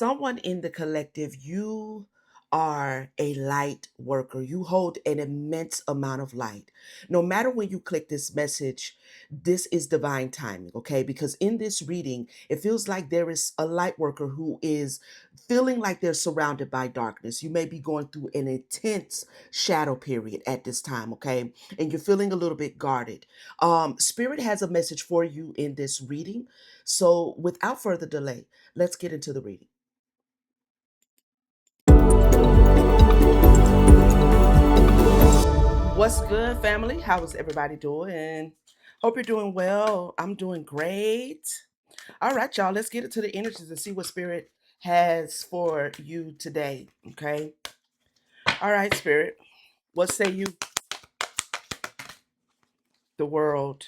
someone in the collective, you are a light worker. You hold an immense amount of light. No matter when you click this message, this is divine timing, okay? Because in this reading, it feels like there is a light worker who is feeling like they're surrounded by darkness. You may be going through an intense shadow period at this time, okay? And you're feeling a little bit guarded. Spirit has a message for you in this reading. So without further delay, let's get into the reading. What's good, family? How is everybody doing? Hope you're doing well. I'm doing great. All right, y'all, let's get into the energies and see what Spirit has for you today. Okay. All right, Spirit. What say you? The world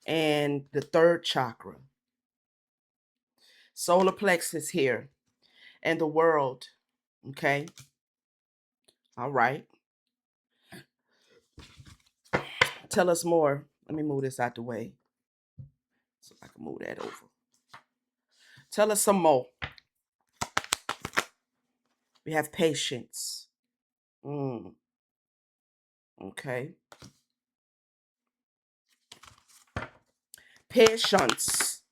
and the third chakra. Solar plexus here and the world. Okay. All right. Tell us more. Let me move this out the way so I can move that over. Tell us some more. We have patience. Mm, okay. Patience.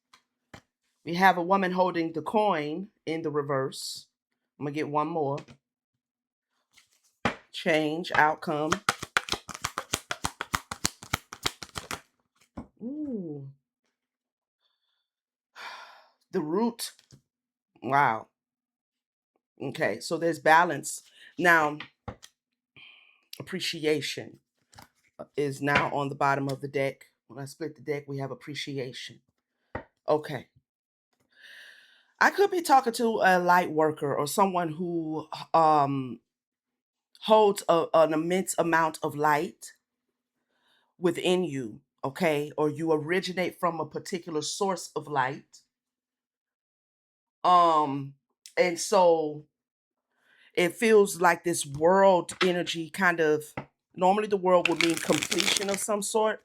We have a woman holding the coin in the reverse. I'm going to get one more. Change, outcome. Ooh. The root. Wow. Okay, so there's balance. Now, appreciation is now on the bottom of the deck. When I split the deck, we have appreciation. Okay. I could be talking to a light worker or someone who holds an immense amount of light within you, okay? Or you originate from a particular source of light. Um, and so it feels like this world energy kind of normally the world would mean completion of some sort,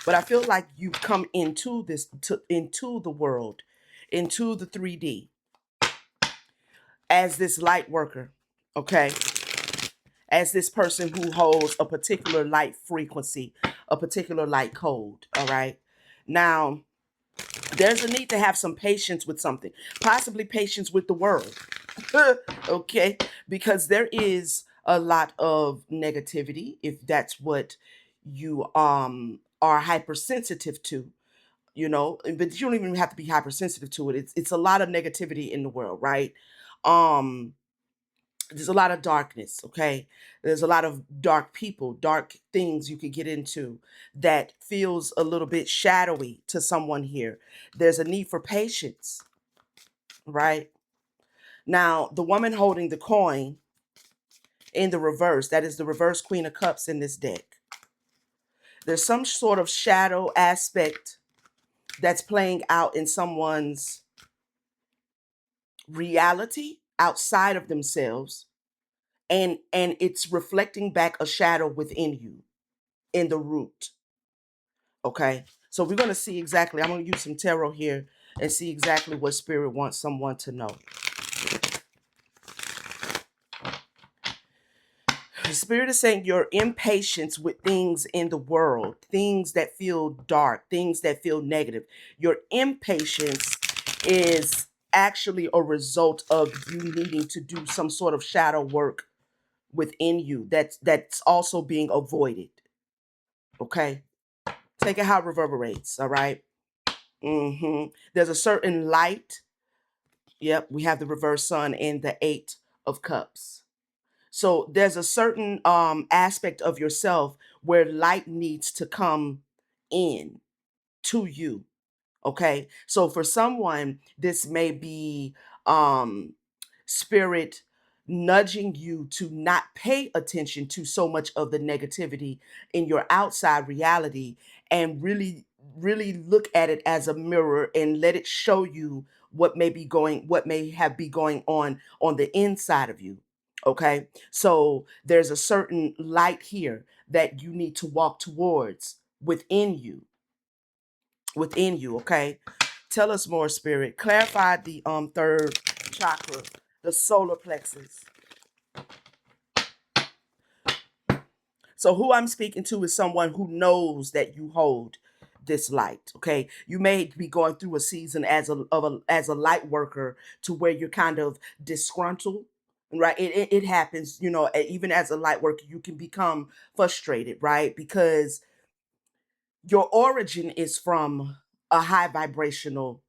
but I feel like you come into into the world, into the 3D as this light worker, okay? As this person who holds a particular light frequency, a particular light code, all right? Now, there's a need to have some patience with something, possibly patience with the world, okay? Because there is a lot of negativity, if that's what you are hypersensitive to, you know, but you don't even have to be hypersensitive to it. It's a lot of negativity in the world, right? Um, there's a lot of darkness, okay? There's a lot of dark people, dark things you could get into that feels a little bit shadowy to someone here. There's a need for patience, right? Now, the woman holding the coin in the reverse, that is the reverse Queen of Cups in this deck. There's some sort of shadow aspect that's playing out in someone's reality outside of themselves, and it's reflecting back a shadow within you in the root. Okay. So we're going to see exactly, I'm going to use some tarot here and see exactly what spirit wants someone to know. The spirit is saying your impatience with things in the world, things that feel dark, things that feel negative. Your impatience is actually a result of you needing to do some sort of shadow work within you that's also being avoided. Okay. Take it how it reverberates. All right. There's a certain light. Yep, we have the reverse sun and the 8 of Cups. So there's a certain aspect of yourself where light needs to come in to you. Okay. So for someone, this may be um spirit nudging you to not pay attention to so much of the negativity in your outside reality and really look at it as a mirror and let it show you what may have be going on the inside of you. Okay, so there's a certain light here that you need to walk towards within you. Okay, tell us more, spirit. Clarify the third chakra, the solar plexus. So who I'm speaking to is someone who knows that you hold this light. Okay, you may be going through a season as a light worker to where you're kind of disgruntled. Right, it happens. Even as a light worker, you can become frustrated, right? Because your origin is from a higher vibrational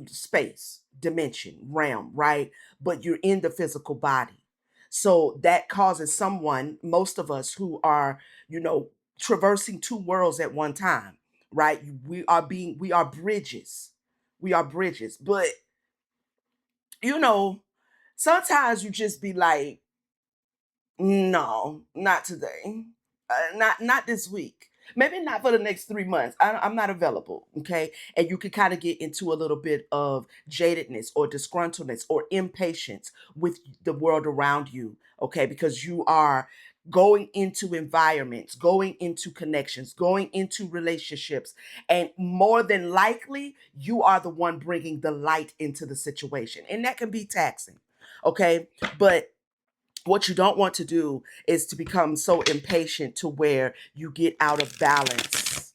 space, dimension, realm, right? But you're in the physical body. So that causes someone, most of us who are, you know, traversing two worlds at one time, right? We are bridges. We are bridges. But, you know, sometimes you just be like, no, not today. Not this week. Maybe not for the next 3 months. I'm not available. Okay, and you can kind of get into a little bit of jadedness or disgruntledness or impatience with the world around you. Okay, because you are going into environments, going into connections, going into relationships, and more than likely, you are the one bringing the light into the situation, and that can be taxing. Okay, but what you don't want to do is to become so impatient to where you get out of balance.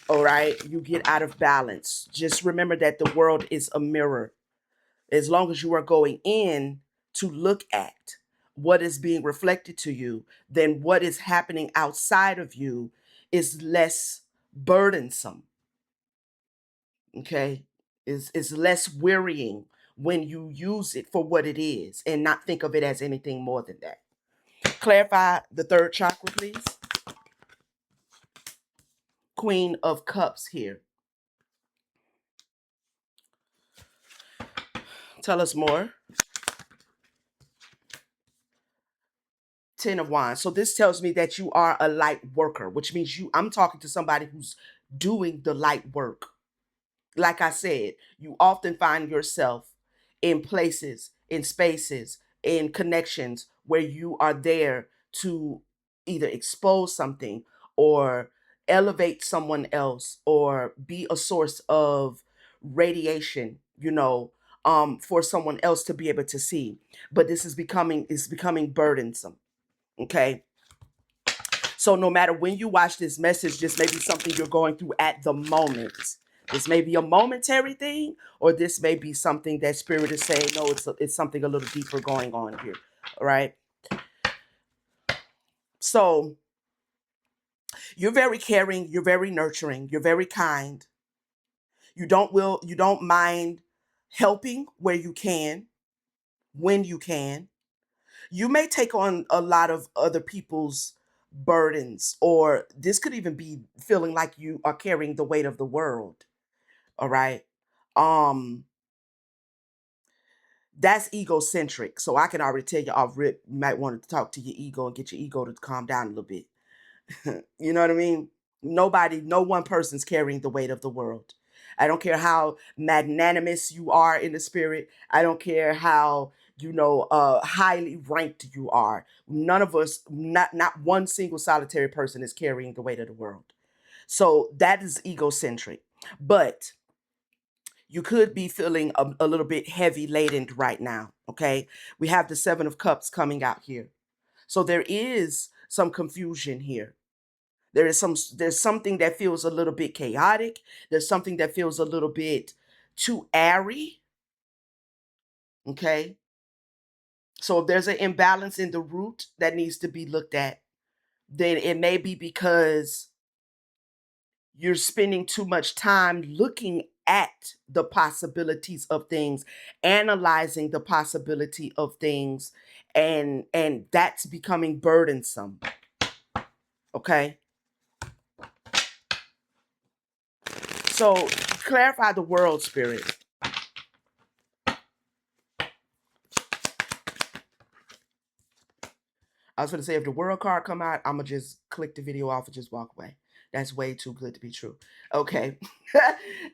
All right, you get out of balance. Just remember that the world is a mirror. As long as you are going in to look at what is being reflected to you, then what is happening outside of you is less burdensome. Okay, is less wearying when you use it for what it is and not think of it as anything more than that. Clarify the third chakra, please. Queen of Cups here. Tell us more. Ten of Wands. So this tells me that you are a light worker, which means I'm talking to somebody who's doing the light work. Like I said, you often find yourself in places, in spaces, in connections where you are there to either expose something or elevate someone else or be a source of radiation, for someone else to be able to see. But this is becoming burdensome. Okay. So no matter when you watch this message, this may be something you're going through at the moment. This may be a momentary thing, or this may be something that spirit is saying, no, it's something a little deeper going on here. All right. So you're very caring, you're very nurturing, you're very kind. You don't mind helping where you can, when you can. You may take on a lot of other people's burdens, or this could even be feeling like you are carrying the weight of the world. All right. Um, that's egocentric. So I can already tell you off rip, you might want to talk to your ego and get your ego to calm down a little bit. You know what I mean? No one person's carrying the weight of the world. I don't care how magnanimous you are in the spirit. I don't care how, highly ranked you are. None of us, not one single solitary person is carrying the weight of the world. So that is egocentric. But you could be feeling a little bit heavy laden right now. Okay. We have the Seven of Cups coming out here. So there is some confusion here. There's something that feels a little bit chaotic. There's something that feels a little bit too airy. Okay. So if there's an imbalance in the root that needs to be looked at, then it may be because you're spending too much time looking at the possibilities of things, analyzing the possibility of things, and that's becoming burdensome. Okay. So clarify the world spirit. I was going to say, if the world card come out, I'm going to just click the video off and just walk away. That's way too good to be true. Okay.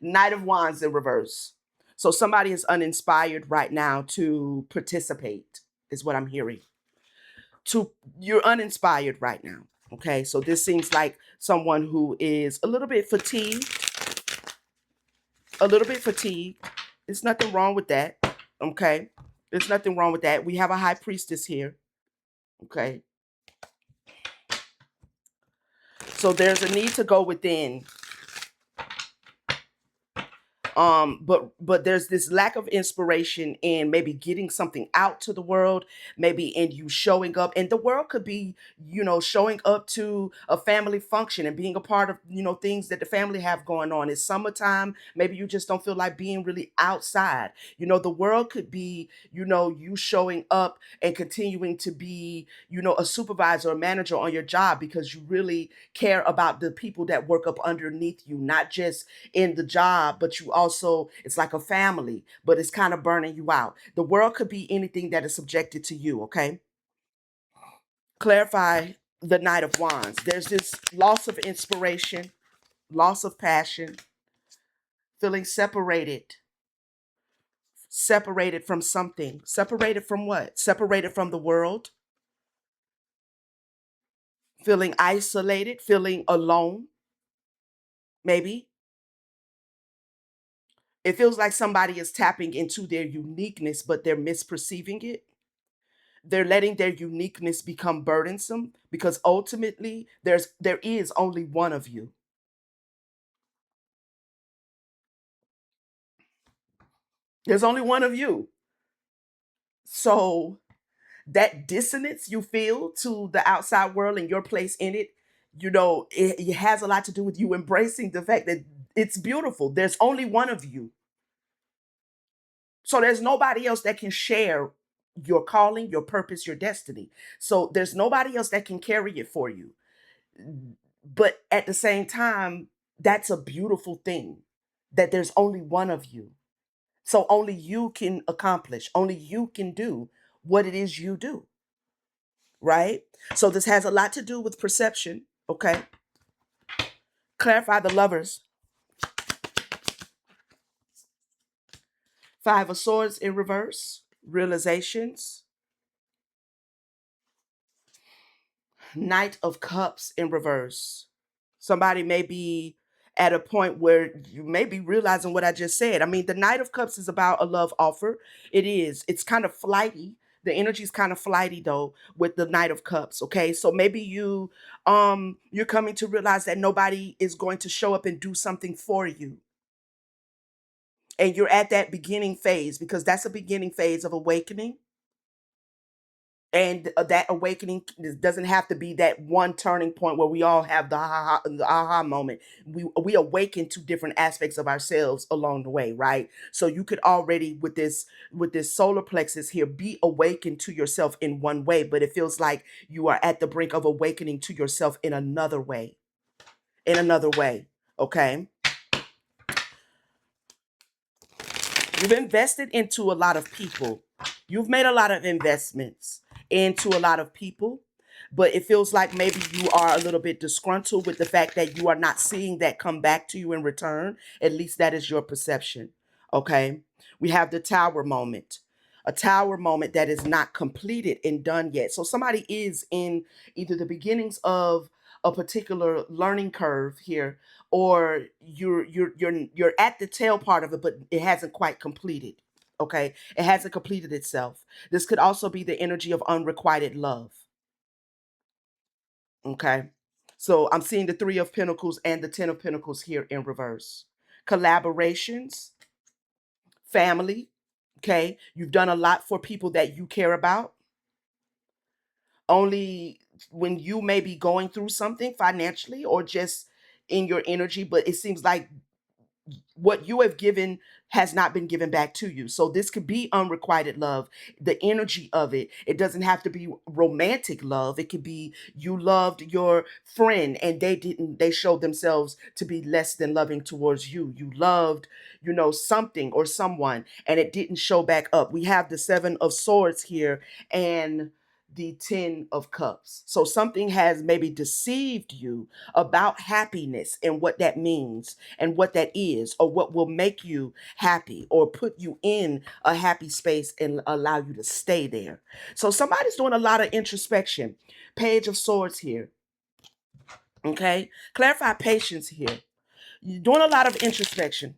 Knight of Wands in reverse. So somebody is uninspired right now to participate, is what I'm hearing. You're uninspired right now. Okay. So this seems like someone who is a little bit fatigued. A little bit fatigued. There's nothing wrong with that. Okay. There's nothing wrong with that. We have a high priestess here. Okay. So there's a need to go within. But there's this lack of inspiration in maybe getting something out to the world, maybe in you showing up, and the world could be, showing up to a family function and being a part of, things that the family have going on. It's summertime, maybe you just don't feel like being really outside. The world could be, you showing up and continuing to be, a supervisor or manager on your job because you really care about the people that work up underneath you, not just in the job, but you also, it's like a family, but it's kind of burning you out. The world could be anything that is subjected to you, okay? Clarify the Knight of Wands. There's this loss of inspiration, loss of passion, feeling separated from something. Separated from what? Separated from the world, feeling isolated, feeling alone, maybe. It feels like somebody is tapping into their uniqueness, but they're misperceiving it. They're letting their uniqueness become burdensome because ultimately there is only one of you. There's only one of you. So that dissonance you feel to the outside world and your place in it, it has a lot to do with you embracing the fact that it's beautiful. There's only one of you. So there's nobody else that can share your calling, your purpose, your destiny. So there's nobody else that can carry it for you. But at the same time, that's a beautiful thing that there's only one of you. So only you can accomplish, only you can do what it is you do, right? So this has a lot to do with perception, okay? Clarify the Lovers. Five of Swords in reverse, realizations. Knight of Cups in reverse. Somebody may be at a point where you may be realizing what I just said. I mean, the Knight of Cups is about a love offer. It is. It's kind of flighty. The energy is kind of flighty though with the Knight of Cups. Okay. So maybe you're coming to realize that nobody is going to show up and do something for you. And you're at that beginning phase because that's a beginning phase of awakening. And that awakening doesn't have to be that one turning point where we all have the aha moment. We awaken to different aspects of ourselves along the way, right? So you could already with this solar plexus here be awakened to yourself in one way, but it feels like you are at the brink of awakening to yourself in another way. In another way, okay? You've invested into a lot of people. You've made a lot of investments into a lot of people, but it feels like maybe you are a little bit disgruntled with the fact that you are not seeing that come back to you in return. At least that is your perception. Okay. We have the tower moment. A tower moment that is not completed and done yet. So somebody is in either the beginnings of a particular learning curve here, or you're at the tail part of it, but it hasn't quite completed. Okay, it hasn't completed itself. This could also be the energy of unrequited love. Okay, so I'm seeing the Three of Pentacles and the Ten of Pentacles here in reverse. Collaborations, family. Okay, you've done a lot for people that you care about. Only when you may be going through something financially or just in your energy, but it seems like what you have given has not been given back to you. So this could be unrequited love, the energy of it. It doesn't have to be romantic love. It could be you loved your friend and they showed themselves to be less than loving towards you. You loved, something or someone and it didn't show back up. We have the Seven of Swords here and the Ten of Cups. So something has maybe deceived you about happiness and what that means and what that is, or what will make you happy or put you in a happy space and allow you to stay there. So somebody's doing a lot of introspection. Page of Swords here. Okay. Clarify patience here. You're doing a lot of introspection.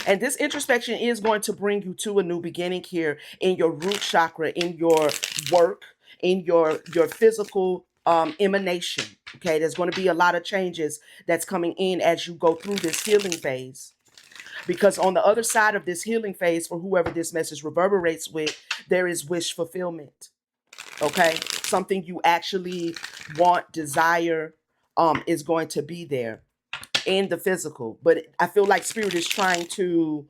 And this introspection is going to bring you to a new beginning here in your root chakra, in your work, in your physical emanation. Okay, there's going to be a lot of changes that's coming in as you go through this healing phase. Because on the other side of this healing phase, for whoever this message reverberates with, there is wish fulfillment. Okay, something you actually want, desire, is going to be there in the physical. But I feel like spirit is trying to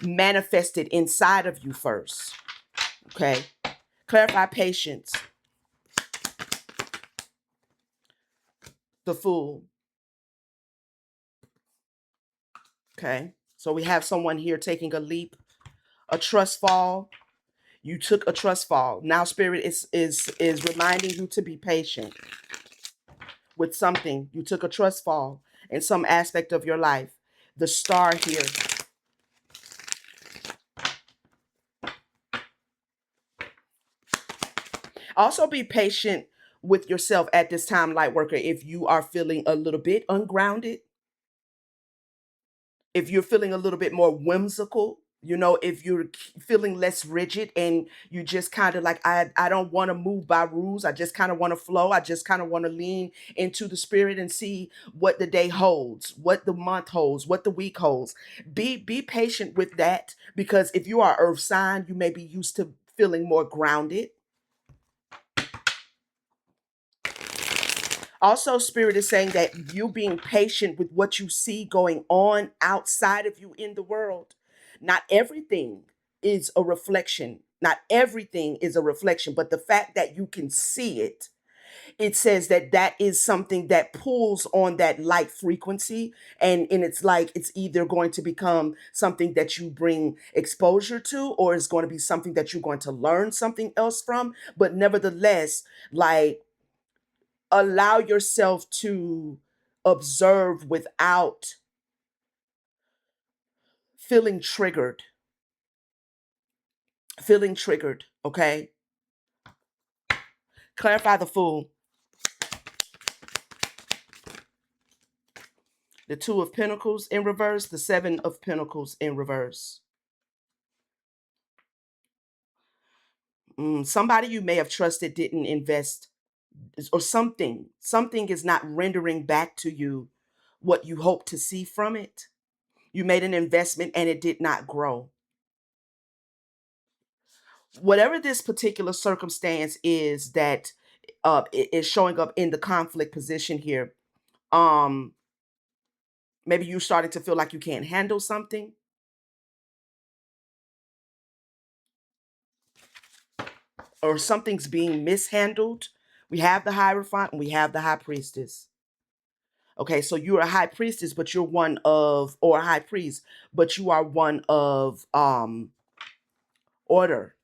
manifest it inside of you first. Okay, clarify patience. The fool. Okay, so we have someone here taking a leap, a trust fall. You took a trust fall. Now spirit is reminding you to be patient with something. You took a trust fall in some aspect of your life. The star here. Also be patient with yourself at this time, light worker, if you are feeling a little bit ungrounded, if you're feeling a little bit more whimsical, if you're feeling less rigid and you just kind of like, I don't want to move by rules. I just kind of want to flow. I just kind of want to lean into the spirit and see what the day holds, what the month holds, what the week holds. Be patient with that, because if you are earth sign, you may be used to feeling more grounded. Also, spirit is saying that you being patient with what you see going on outside of you in the world. Not everything is a reflection. Not everything is a reflection, but the fact that you can see it, it says that that is something that pulls on that light frequency. And it's like it's either going to become something that you bring exposure to, or it's going to be something that you're going to learn something else from. But nevertheless, like, allow yourself to observe without feeling triggered. Feeling triggered, okay? Clarify the fool. The Two of Pentacles in reverse, the Seven of Pentacles in reverse. Somebody you may have trusted didn't invest, or something is not rendering back to you what you hope to see from it. You made an investment and it did not grow. Whatever this particular circumstance is that is showing up in the conflict position here, um maybe you're starting to feel like you can't handle something, or something's being mishandled. We have the Hierophant and we have the High Priestess. Okay, so you're a High Priestess, but you're one of, or a High Priest, but you are one of order,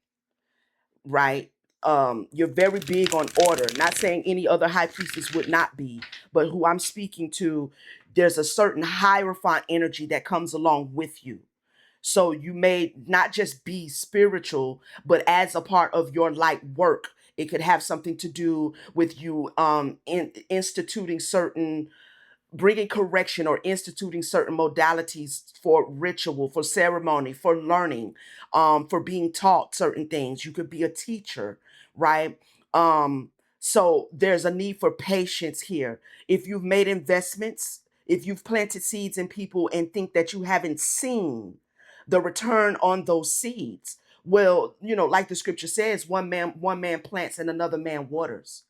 right? You're very big on order. Not saying any other High Priestess would not be, but who I'm speaking to, there's a certain Hierophant energy that comes along with you. So you may not just be spiritual, but as a part of your light work, it could have something to do with you instituting certain, bringing correction or instituting certain modalities for ritual, for ceremony, for learning, for being taught certain things. You could be a teacher, right? So there's a need for patience here. If you've made investments, if you've planted seeds in people and think that you haven't seen the return on those seeds, well, like the scripture says, one man plants and another man waters.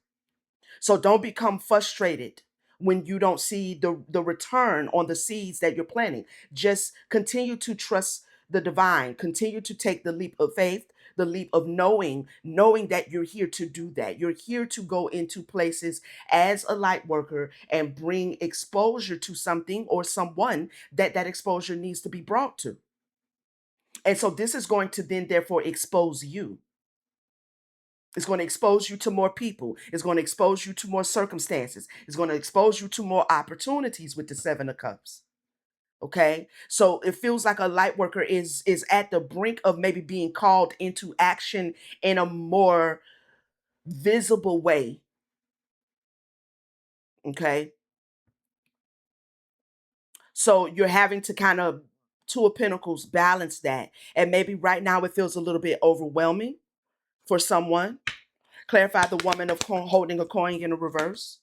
So don't become frustrated when you don't see the return on the seeds that you're planting. Just continue to trust the divine. Continue to take the leap of faith, the leap of knowing that you're here to do that. You're here to go into places as a light worker and bring exposure to something or someone that exposure needs to be brought to. And so this is going to then therefore expose you. It's going to expose you to more people. It's going to expose you to more circumstances. It's going to expose you to more opportunities with the Seven of Cups. Okay? So it feels like a light worker is at the brink of maybe being called into action in a more visible way. Okay? So you're having to kind of Two of Pentacles, balance that. And maybe right now it feels a little bit overwhelming for someone. Clarify the Woman of holding a coin in the reverse.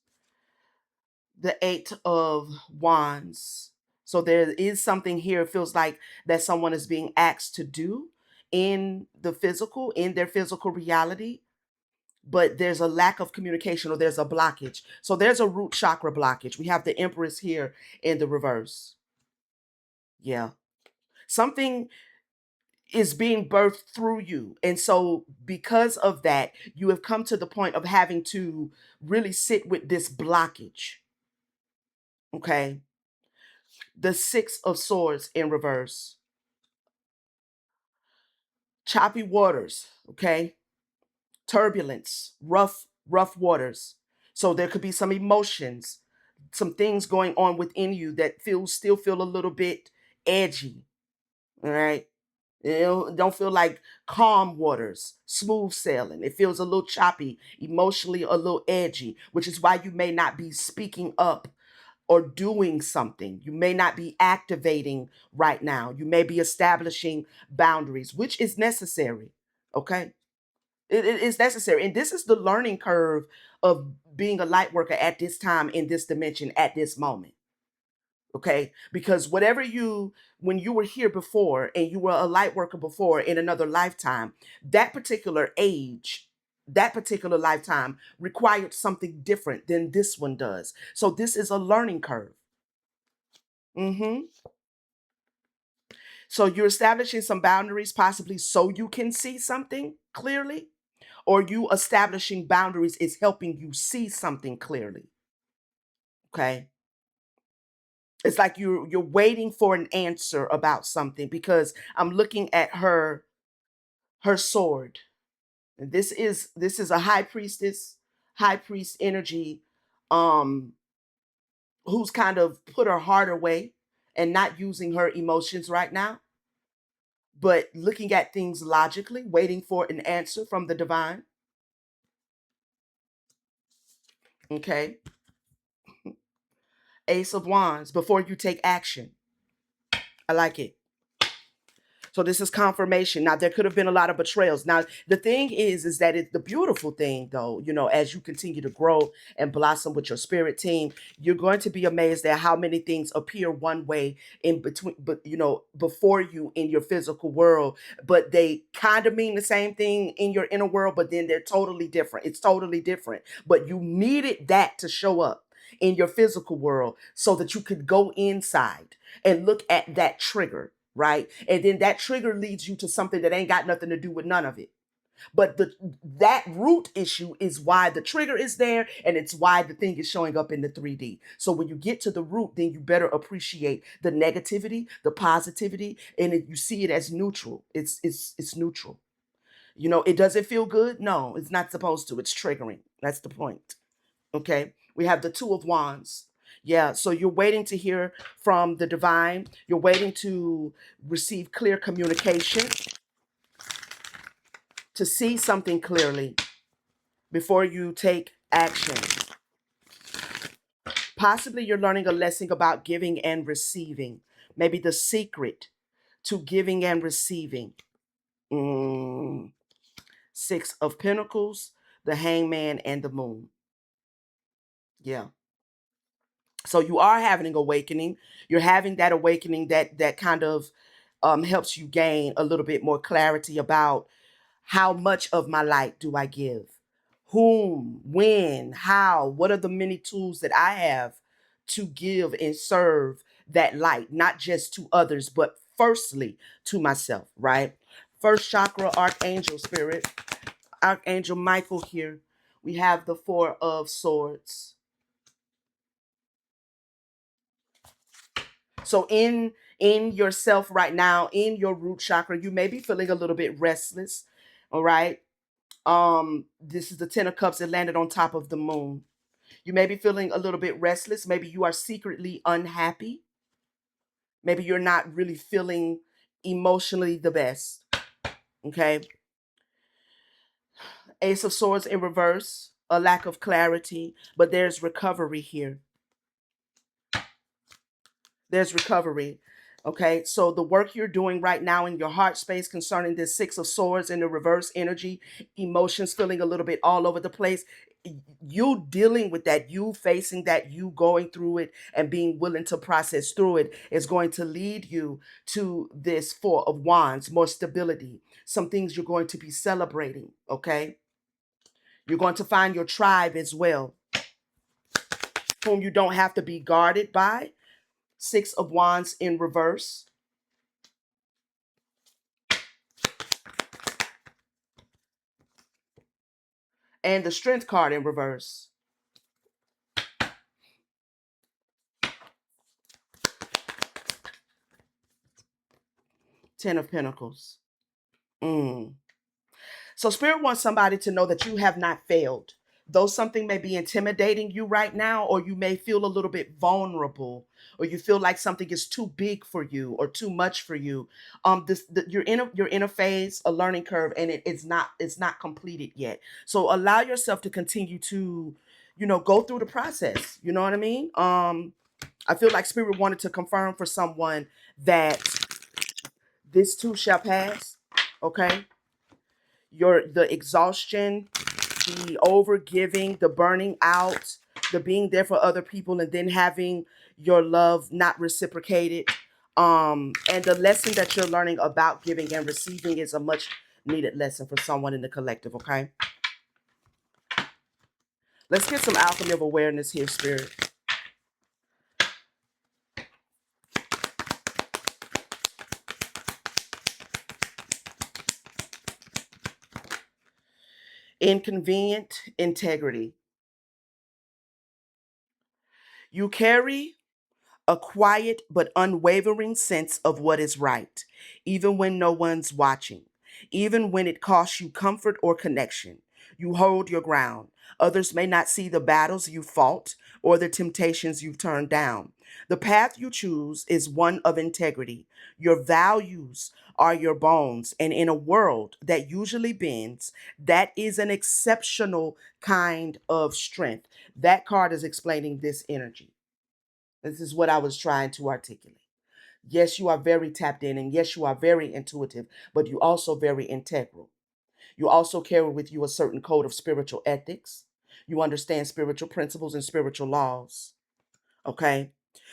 The Eight of Wands. So there is something here. It feels like that someone is being asked to do in the physical, in their physical reality, but there's a lack of communication or there's a blockage. So there's a root chakra blockage. We have the Empress here in the reverse. Yeah. Something is being birthed through you. And so because of that, you have come to the point of having to really sit with this blockage. Okay. The Six of Swords in reverse. Choppy waters. Okay. Turbulence, rough waters. So there could be some emotions, some things going on within you that still feel a little bit edgy. All right. Don't feel like calm waters, smooth sailing. It feels a little choppy, emotionally a little edgy, which is why you may not be speaking up or doing something. You may not be activating right now. You may be establishing boundaries, which is necessary. Okay. It is necessary. And this is the learning curve of being a light worker at this time, in this dimension, at this moment. Okay. Because when you were here before and you were a light worker before in another lifetime, that particular age, that particular lifetime required something different than this one does. So this is a learning curve. Hmm. So you're establishing some boundaries, possibly so you can see something clearly, or you establishing boundaries is helping you see something clearly. Okay. It's like you're waiting for an answer about something, because I'm looking at her sword. And this is a high priest energy, um who's kind of put her heart away and not using her emotions right now, but looking at things logically, waiting for an answer from the divine. Okay. Ace of Wands, before you take action. I like it. So this is confirmation. Now there could have been a lot of betrayals. Now the thing is that it's the beautiful thing, though. As you continue to grow and blossom with your spirit team, you're going to be amazed at how many things appear one way in between, but before you in your physical world, but they kind of mean the same thing in your inner world, but then they're totally different. It's totally different. But you needed that to show up in your physical world so that you could go inside and look at that trigger, right? And then that trigger leads you to something that ain't got nothing to do with none of it. But that root issue is why the trigger is there, and it's why the thing is showing up in the 3D. So when you get to the root, then you better appreciate the negativity, the positivity, and you see it as neutral. It's neutral. It doesn't feel good. No, it's not supposed to. It's triggering. That's the point. Okay. We have the Two of Wands. Yeah. So you're waiting to hear from the divine. You're waiting to receive clear communication, to see something clearly before you take action. Possibly you're learning a lesson about giving and receiving. Maybe the secret to giving and receiving. Mm. Six of Pentacles, the Hangman, and the Moon. Yeah. So you are having an awakening. You're having that awakening that kind of helps you gain a little bit more clarity about how much of my light do I give, whom, when, how, what are the many tools that I have to give and serve that light, not just to others, but firstly to myself, right? First chakra, Archangel Spirit, Archangel Michael here. We have the Four of Swords. So in yourself right now, in your root chakra, you may be feeling a little bit restless. All right. This is the Ten of Cups that landed on top of the moon. You may be feeling a little bit restless. Maybe you are secretly unhappy. Maybe you're not really feeling emotionally the best. Okay. Ace of Swords in reverse, a lack of clarity, but there's recovery here. There's recovery. Okay, so the work you're doing right now in your heart space concerning this Six of Swords in the reverse energy, emotions feeling a little bit all over the place, you dealing with that, you facing that, you going through it and being willing to process through it is going to lead you to this Four of Wands, more stability, some things you're going to be celebrating. Okay, you're going to find your tribe as well, whom you don't have to be guarded by. Six of Wands in reverse. And the Strength card in reverse. Ten of Pentacles. Mm. So Spirit wants somebody to know that you have not failed. Though something may be intimidating you right now, or you may feel a little bit vulnerable, or you feel like something is too big for you or too much for you. You're in a phase, a learning curve, and it's not completed yet. So allow yourself to continue to, go through the process. You know what I mean? I feel like Spirit wanted to confirm for someone that this too shall pass. Okay, the exhaustion, the over giving, the burning out, the being there for other people, and then having your love not reciprocated, and the lesson that you're learning about giving and receiving is a much needed lesson for someone in the collective. Okay, let's get some alchemy of awareness here, Spirit. Inconvenient integrity. You carry a quiet but unwavering sense of what is right, even when no one's watching, even when it costs you comfort or connection. You hold your ground. Others may not see the battles you fought or the temptations you've turned down. The path you choose is one of integrity. Your values are your bones, and in a world that usually bends, that is an exceptional kind of strength. That card is explaining this energy. This is what I was trying to articulate. Yes, you are very tapped in, and yes, you are very intuitive, but you also very integral. You also carry with you a certain code of spiritual ethics. You understand spiritual principles and spiritual laws. Okay.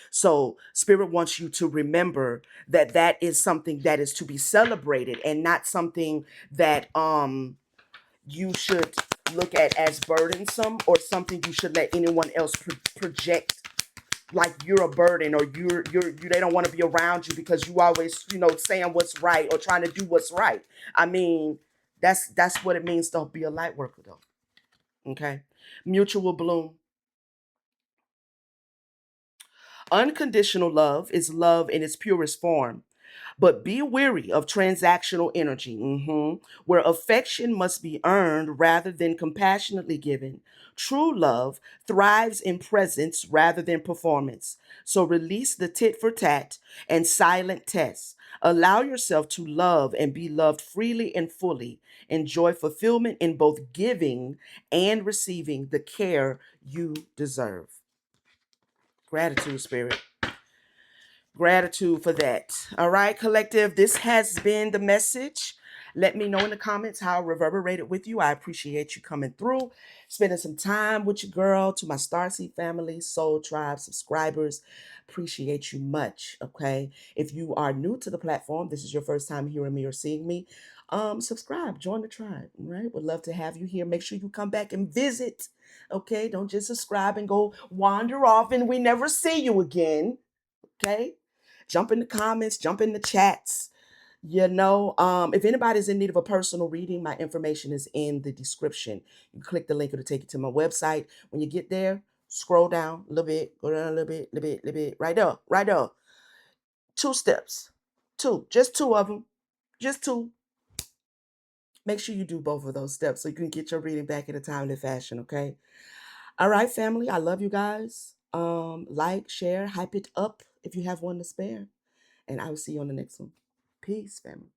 So, Spirit wants you to remember that that is something that is to be celebrated and not something that you should look at as burdensome or something you should let anyone else project like you're a burden, or they don't want to be around you because you always saying what's right or trying to do what's right. I mean, that's what it means to be a light worker, though. Okay. Mutual bloom. Unconditional love is love in its purest form. But be wary of transactional energy, where affection must be earned rather than compassionately given. True love thrives in presence rather than performance. So release the tit for tat and silent tests. Allow yourself to love and be loved freely and fully. Enjoy fulfillment in both giving and receiving the care you deserve. Gratitude, Spirit. Gratitude for that. All right, collective. This has been the message. Let me know in the comments how it reverberated with you. I appreciate you coming through, spending some time with your girl. To my Starseed family, Soul Tribe subscribers, appreciate you much. Okay, if you are new to the platform, this is your first time hearing me or seeing me, subscribe, join the tribe. All right, would love to have you here. Make sure you come back and visit. Okay, don't just subscribe and go wander off and we never see you again. Okay, jump in the comments, jump in the chats. If anybody's in need of a personal reading, my information is in the description. You click the link, it'll take you to my website. When you get there, scroll down a little bit, go down a little bit, right there, right there. Two steps, just two of them, just two. Make sure you do both of those steps so you can get your reading back in a timely fashion. Okay. All right, family. I love you guys. Like, share, hype it up if you have one to spare. And I will see you on the next one. Peace, family.